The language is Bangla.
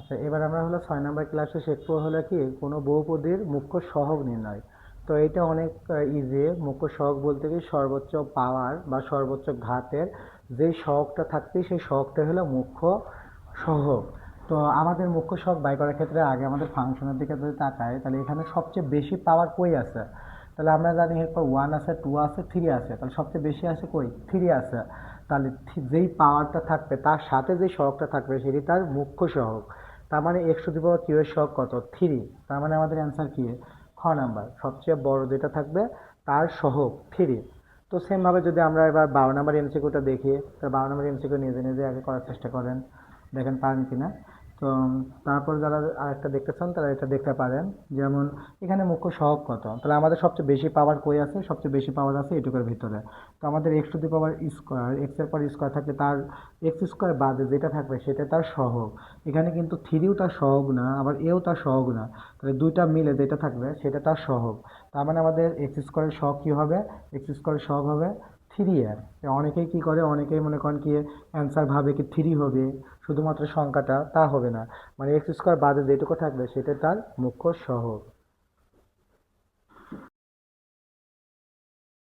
আচ্ছা, এবার আমরা হলো 6 নম্বর ক্লাসে শিখবো হলো কি কোনো বহুপদীর মুখ্য সহগ নির্ণয়। তো এটা অনেক ইজি। মুখ্য সহগ বলতে কি সর্বোচ্চ পাওয়ার বা সর্বোচ্চ ঘাতের যেই সহগটা থাকবে সেই সহগটা হলো মুখ্য সহগ। তো আমাদের মুখ্য সহগ বাই করার ক্ষেত্রে আগে আমাদের ফাংশনের দিকে যদি তাকাই তাহলে এখানে সবচেয়ে বেশি পাওয়ার কই আছে। তাহলে আমরা জানি এরপর 1 আছে, 2 আছে, 3 আছে, তাহলে সবচেয়ে বেশি আছে কই 3 আছে। তাহলে যেই পাওয়ারটা থাকবে তার সাথে যে সহগটা থাকবে সেটি তার মুখ্য সহগ। তার মানে X to the power Q এর সহগ কত 3। তার মানে আমাদের অ্যান্সার কি খ নাম্বার সবচেয়ে বড় যেটা থাকবে তার সহগ 3। তো সেম ভাবে যদি আমরা এবার 12 নম্বর এমসিকিউটা দেখি, তো 12 নম্বর এমসিকিউ নিজে নিজে আগে করার চেষ্টা করেন, দেখেন পারেন কিনা। তো তারপর যারা আরেকটা দেখতে চান তারা এটা দেখতে পারেন। যেমন এখানে মুখ্য সহগ কত, তাহলে আমাদের সবচেয়ে বেশি পাওয়ার কই আছে, সবচেয়ে বেশি পাওয়ার আছে এটুকুর ভিতরে। তো আমাদের x to the power square, x এর পর স্কোয়ার থাকলে তার এক্স স্কোয়ার বাদে যেটা থাকবে সেটা তার সহগ। এখানে কিন্তু থ্রিও তার সহগ না, আবার এও তার সহগ না, তাহলে দুইটা মিলে যেটা থাকবে সেটা তার সহগ। তার মানে আমাদের এক্স স্কোয়ারের সহগ কী হবে, এক্স স্কোয়ারের সহগ হবে 3 অনেকেই কি করে, অনেকেই মনে করেন কি অ্যান্সার ভাবে কি 3 হবে শুধুমাত্র সংখ্যাটা, তা হবে না। মানে এক্স স্কোয়ার বাদে যেটুকু থাকবে সেটা তার মুখ্য সহগ।